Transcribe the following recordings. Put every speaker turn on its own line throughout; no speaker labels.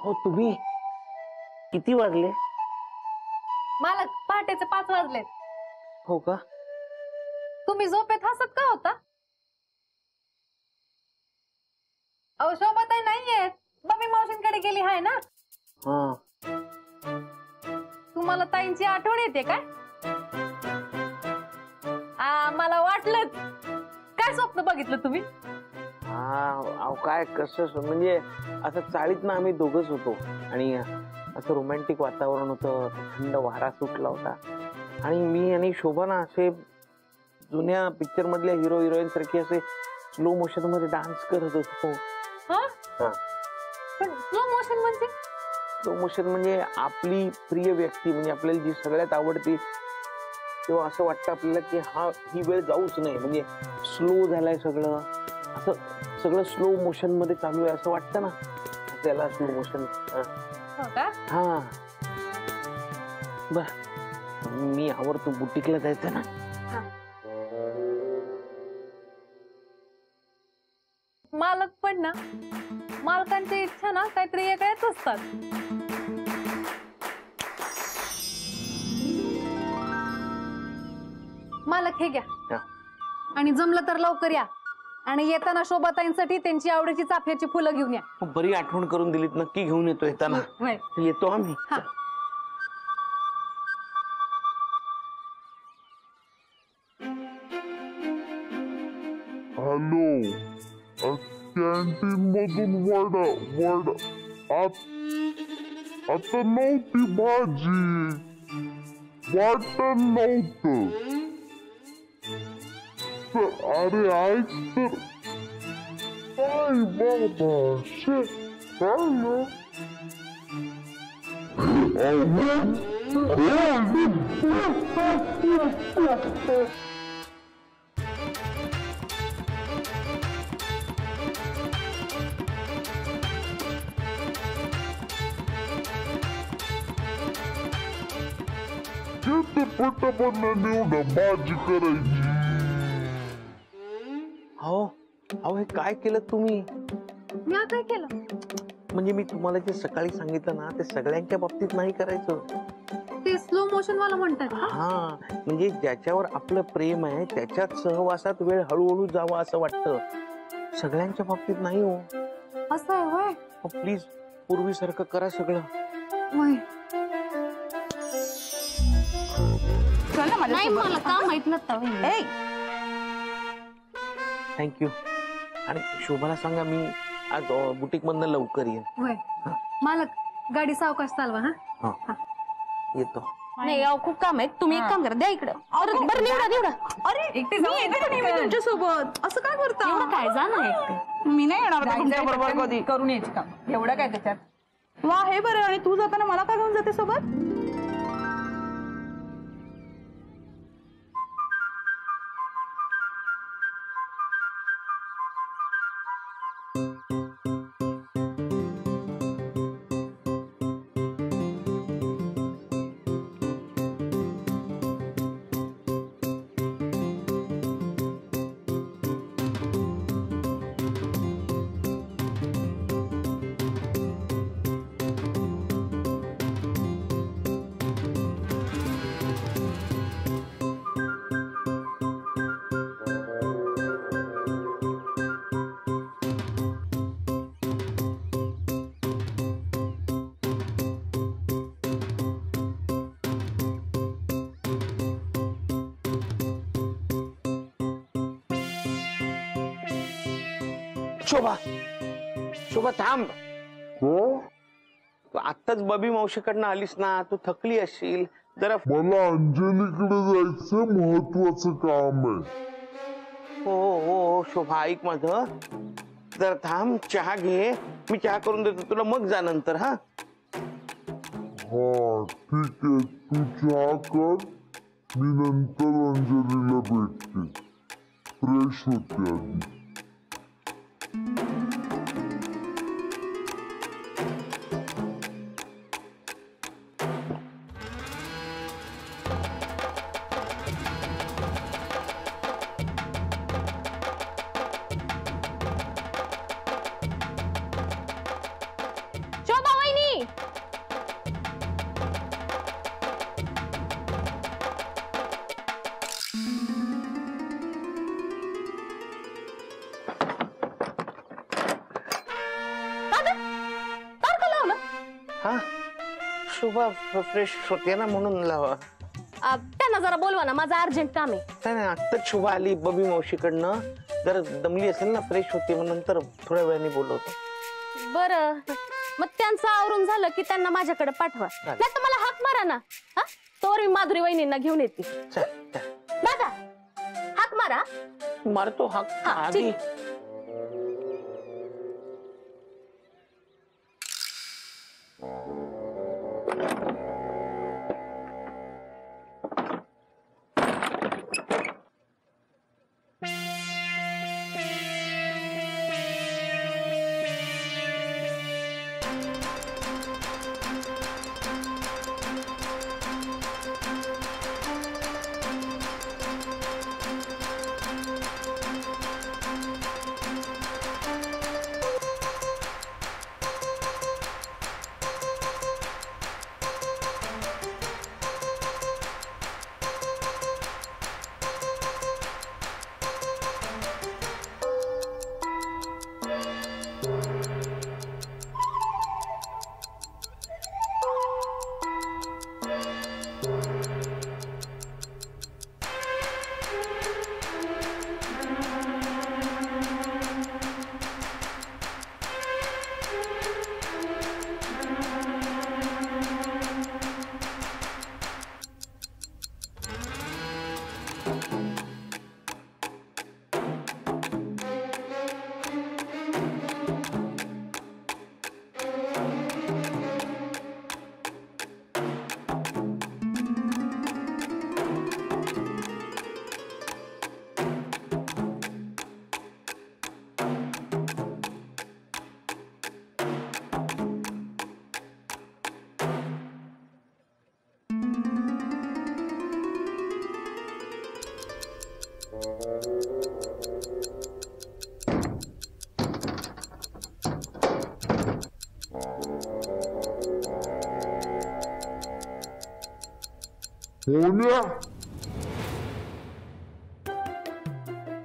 हो तुम्ही किती वाजले?
मला पहाटेचे 5 वाजले.
हो का?
तुम्ही झोपेत हसत का होता? अहो शोभाताई नाहीये, बबी मावशींकडे गेली आहे ना.
हा.
तुम्हाला ताईंची आठवण येते काय? मला वाटलं. काय स्वप्न बघितलं तुम्ही?
हा काय कसं म्हणजे असं चाळीत ना आम्ही दोघच होतो आणि असं रोमॅन्टिक वातावरण होतं, थंड वारा सुटला होता आणि मी आणि शोभा ना असे जुन्या पिक्चर मधल्या हिरो हिरोईन सारखे असे स्लो मोशन मध्ये डान्स करत होतो.
स्लो मोशन म्हणजे?
स्लो मोशन म्हणजे आपली प्रिय व्यक्ती म्हणजे आपल्याला जी सगळ्यात आवडती, तेव्हा असं वाटतं आपल्याला की ही वेळ जाऊच नाही, म्हणजे स्लो झालाय सगळं, असं सगळं स्लो मोशन मध्ये चालू आहे असं वाटतं ना, त्याला स्लो मोशन. हा बर मी आवडतो, बुटीकला जायचं ना.
मालक पण ना, मालकांची इच्छा ना काहीतरी वेगळ्याच असतात. मालक हे घ्या आणि जमलं तर लवकर या आणि येताना शोभाताईंसाठी त्यांची आवडीची चाफ्याची फुलं घेऊन या.
बरी आठवण करून दिलीत, नक्की घेऊन येतो. येताना येतो आम्ही.
हॅलो, कॅन्टीन मधून वडा आता नव्हती भाजी, वाटण नव्हतं. अरे ऐक तर, काय बाबा भाजी करायची.
अहो हे काय केलं तुम्ही?
मी काय केलं
म्हणजे मी तुम्हाला जे सकाळी सांगितलं ना, ते सगळ्यांच्या बाबतीत नाही करायचं.
ते स्लो मोशन वाला म्हणतात.
हा म्हणजे ज्याच्यावर आपलं प्रेम आहे त्याच्यात सहवासात वेळ हळूहळू जावा असं वाटतं, सगळ्यांच्या बाबतीत नाही. हो
असं आहे होय?
प्लीज पूर्वीसारखं करा सगळं.
नाही मला काम माहित नव्हतं.
थँक्यू. आणि शोभाला सांगा मी आज बुटीक मधनं लवकर येईन.
होय मालक, गाडी सावकाश चालवा.
हा येतो.
नाही खूप काम आहे, तुम्ही एक काम करा, द्या इकडं. बरं निवडा. अरे एकटे तुमच्या सोबत असं काय करता?
एवढं काय जाणं एकटे?
मी नाही येणार तुमच्या बरोबर कधी.
करून यायची काम एवढं काय त्याच्यात.
वा हे बरं. आणि तू जाताना मला काय घेऊन जाते सोबत?
शोभा थांब. तू आत्ताच बबी मावशीकडनं आलीस ना, तू थकली असशील जरा.
मला अंजलीकडे जायचं महत्वाचं काम आहे.
हो शोभा ऐक माझं, जरा थांब, चहा घे, मी चहा करून देतो तुला, मग जा नंतर. हा
ठीक आहे, तू चहा कर, मी नंतर अंजलीला भेटते, फ्रेश होते आधी.
शोभा वहिनी,
शोभा फ्रेश होते ना म्हणून लावा.
त्यांना जरा बोलवा ना, माझं अर्जंट काम आहे.
नाही नाही, आत्ताच शोभा आली बबी मावशीकडनं. जर दमली असेल ना, फ्रेश होते मग नंतर थोड्या वेळाने बोलवतो.
बरं, मग त्यांचं आवरून झालं की त्यांना माझ्याकडे पाठवा.
चालेल.
नाही तर मला हाक मारा ना. हा, तोवर मी माधुरी वहिनींना घेऊन येते.
चल चल.
दादा, हाक मारा.
मारतो हा
हा,
आधी.
होण्या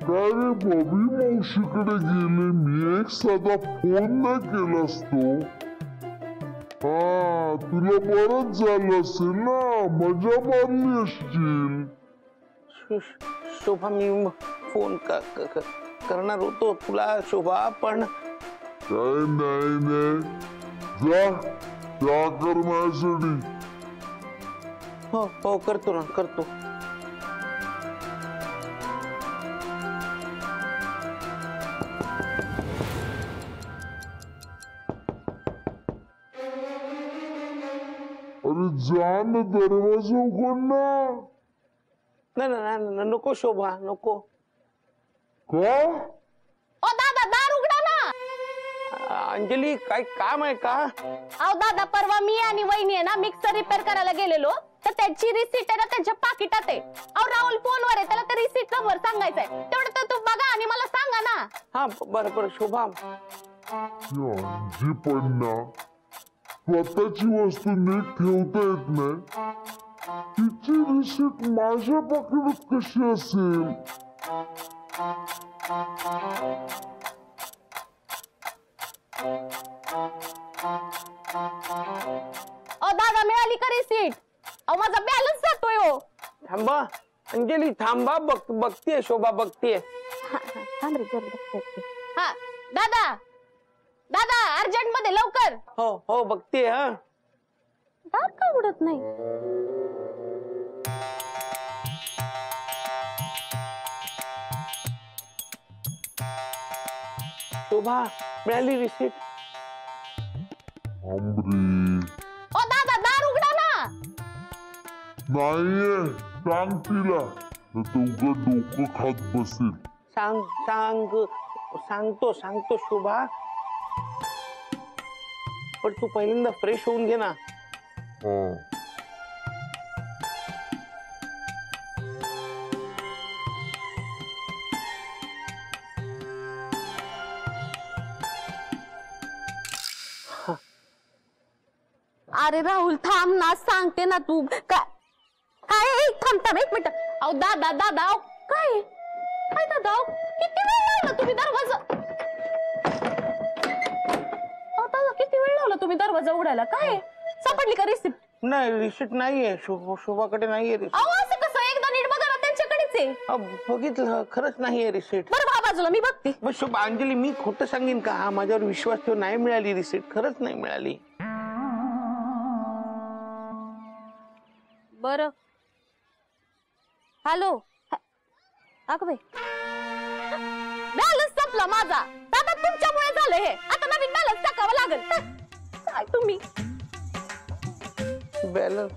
काय रे बबी मावशीकडे गेले मी, एक साधा फोन नाही केला असतो. हा, तुला बरंच झालं असेल ना, मजा मारली असशील.
शोभा मी फोन करणार होतो तुला शोभा, पण
काय नाही जा त्या कर माझ्यासाठी.
हो हो करतो ना करतो.
अरे जा ना, दरवाजा उघड ना.
नाही नाही नको शोभा नको.
का?
ओ दादा, दार उघडा ना.
अंजली काय काम आहे का?
अहो दादा, परवा मी आणि वहिनी आहे ना मिक्सर रिपेअर करायला गेलेलो, तर त्याची रिसीट आहे ना त्यांच्या पाकिटात आहे. अहो राहुल फोनवर आहे, त्याला त्या रिसीट नंबर सांगायचंय. तेवढं तर तू बघा आणि मला सांगा ना.
हा बरं बरं शोभा.
जी पण ना, स्वतःची वस्तू नीट ठेवता येत नाही, तिची रिसीट माझ्या पाकिटात कशी असेल?
ओ दादा, मिळाली का रिसीट? अहो माझा बॅलन्स जातोय हो.
थांबा अंजली थांबा, बघतीये शोभा बघतीये.
हा दादा, दादा अर्जंट मध्ये लवकर.
हो हो बघतीये. हा
दार का उघडत नाही?
शोभा मिळाली रिसीट.
आंबरी
ओ दादा, दार उघडा ना.
नाहीये, सांग तिला, उगं डोकं खात बसेल.
सांगतो शोभा, पण तू पहिल्यांदा फ्रेश होऊन घे ना.
अरे राहुल थांब ना, सांगते ना तू. काय काय थांबता एक मिनिट. अहो दादा, दादा काय काय दादा, किती वेळ लावला तुम्ही दरवाजा? अहो दादा, किती वेळ लावला तुम्ही दरवाजा उघडायला? काय सापडली का रिसिप्ट?
नाही रिसिट नाहीये, शोभाकडे नाहीये रिसिट.
अहो असं कसं, एकदा नीट बघा ना, त्यांच्याकडेच आहे.
बघितलं, खरंच नाहीये रिसिट.
बरं व्हा बाजूला, मी बघते.
मग शोभा अंजली, मी खोटं सांगेन का? माझ्यावर विश्वास ठेव, नाही मिळाली रिसिट, खरंच नाही मिळाली.
बरं हॅलो, अगं बाई, बॅलन्स संपला माझा. दादा तुमच्यामुळे झालं हे. आता नवीन बॅलन्स टाकावा लागेल. काय तुम्ही
बॅलन्स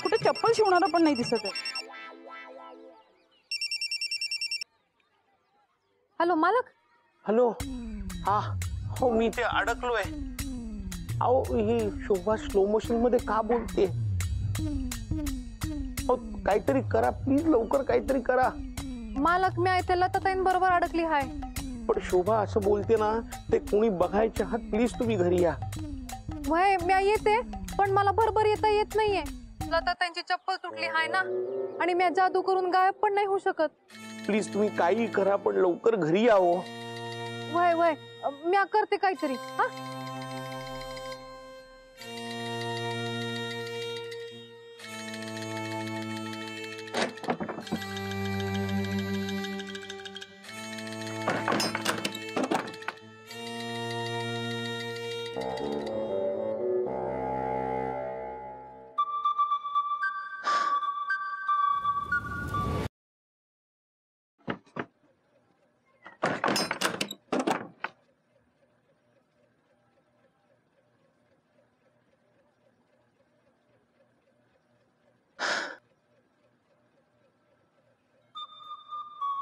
कुठे चप्पल शिवणारा पण नाही दिसत आहे.
हॅलो मालक.
हॅलो. हा हो, मी ते अडकलोय. अहो ही शोभा स्लो मोशन मध्ये का बोलते? हो काहीतरी करा प्लीज, लवकर काहीतरी करा.
मालक मी आहे लताताईन बरोबर अडकली हाय.
पण शोभा असं बोलते ना, ते कोणी बघायच्या आहात, प्लीज तुम्ही घरी या.
वय मी येते, पण मला बरोबर येता येत नाहीये. लताताईंची चप्पल तुटली हाय ना, आणि मी जादू करून गायब पण नाही होऊ शकत.
प्लीज तुम्ही काही करा, पण लवकर घरी यावं.
वय वय मी करते काहीतरी. हा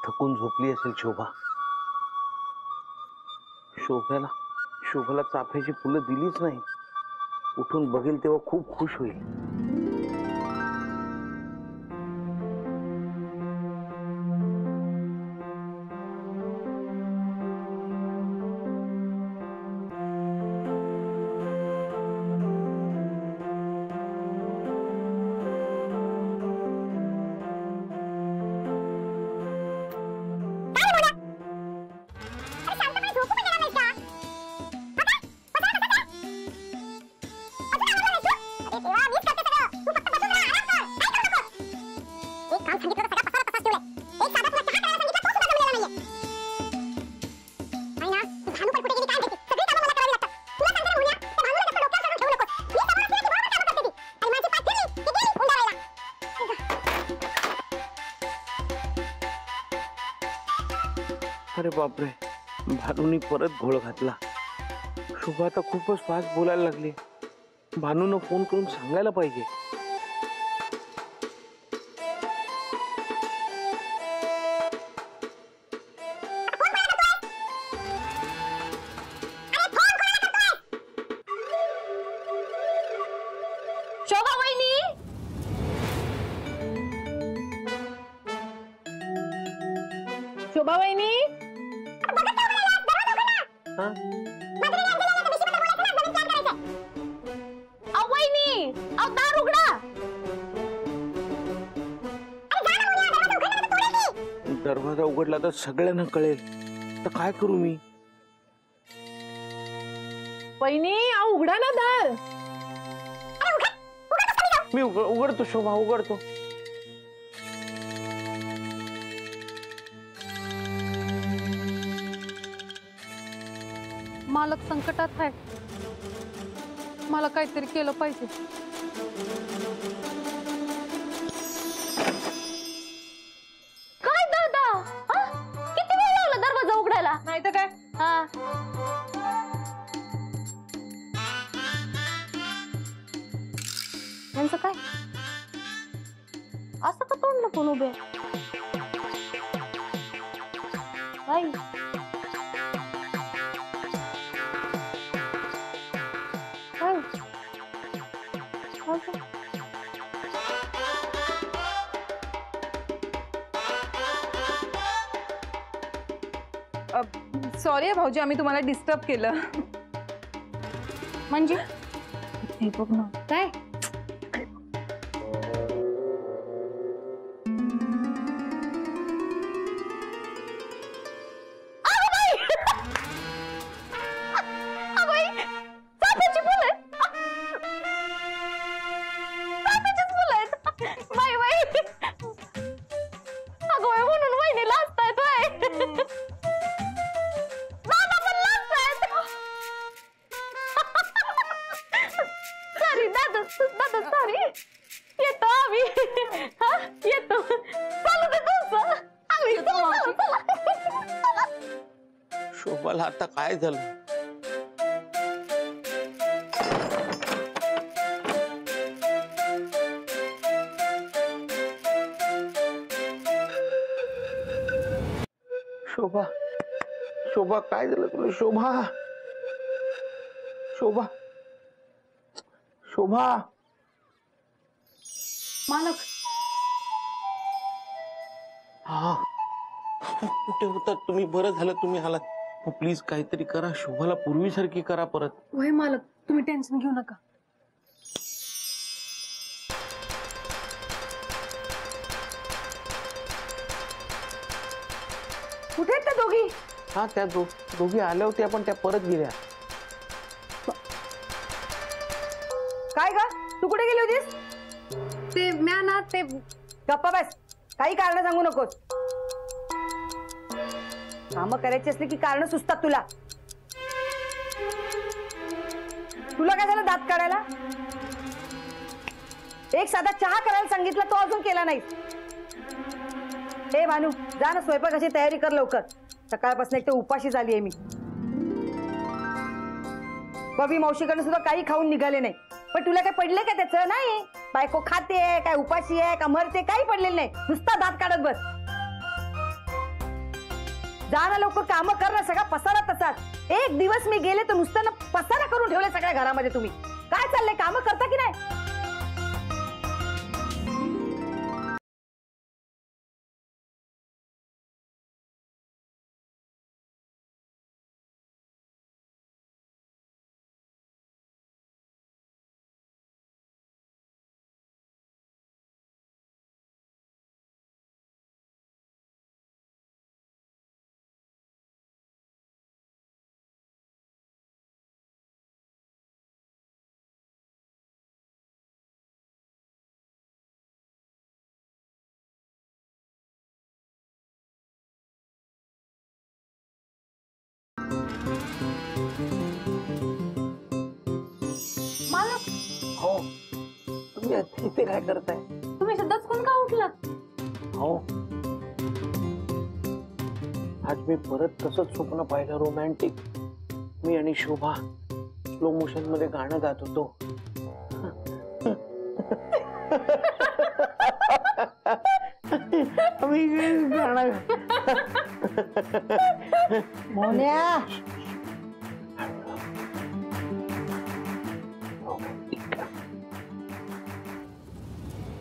थकून झोपली असेल शोभा. शोभाला चाफ्याची फुलं दिलीच नाही. उठून बघेल तेव्हा खूप खुश होईल. अरे बापरे, भानूनी परत घोळ घातला. शोभा आता खूपच फास्ट बोलायला लागली. भानूनं फोन करून सांगायला पाहिजे.
शोभा वहिनी, शोभा वहिनी,
हा?
अहो वहिनी, अहो दार उघडा.
दरवाजा उघडला तर सगळ्यांना कळेल. तर काय करू मी?
वहिनी अहो उघडा ना दार.
मी उघडतो शोभा, उघडतो.
मालक संकटात आहे. मला काहीतरी केलं पाहिजे.
काय दादा, हा? किती वेळ लागला दरवाजा उघडायला?
नाही तर काय,
हा यांचं काय असं का तोंडलं पण उभे? बाई
सॉरी भाऊजी, आम्ही तुम्हाला डिस्टर्ब केलं.
म्हणजे
हे बघ ना,
काय
आता काय झालं? शोभा, शोभा काय झालं तुला? शोभा, शोभा, शोभा.
मालक,
हा, कुठे होतात तुम्ही? बरं झालं तुम्ही आलात. प्लीज काहीतरी करा, शोभाला पूर्वीसारखी करा परत.
होय मालक, तुम्ही टेन्शन घेऊ नका.
कुठे आहेत त्या दोघी?
हा, त्या दोघी आल्या होत्या पण त्या परत गेल्या.
काय ग, तू कुठे गेली होतीस?
ते म्या ना ते
गप्पा बस, काही कारण सांगू नकोस. काम करायची असली की कारण सुचतात तुला. तुला काय झालं दात काढायला? एक साधा चहा करायला सांगितलं, तो अजून केला नाही. हे भानू, जा ना स्वयंपाकाची तयारी कर लवकर. सकाळपासून एक तर उपाशी झालीये मी. बबी मावशीकडे सुद्धा काही खाऊन निघाले नाही. पण तुला काय पडले का त्याचं? नाही, बायको खाते काय उपाशी आहे का मरते काही पडलेलं नाही, नुसता दात काढत बस. जा ना लवकर, काम कर ना. सगळा पसारा तसाच. एक दिवस मी गेले तर नुसतं ना पसारा करून ठेवले सगळ्या घरामध्ये. तुम्ही काय चाललंय, काम करता की नाही?
मालक,
हो, तुम्ही इथे काय करताय?
तुम्ही सध्याच कोण का उठलात?
हो, आज मी परत तसंच स्वप्न पाहिलं, रोमॅन्टिक. मी आणि शोभा स्लो मोशन मध्ये गाणं गात होतो. आम्ही गाणं
मोन्या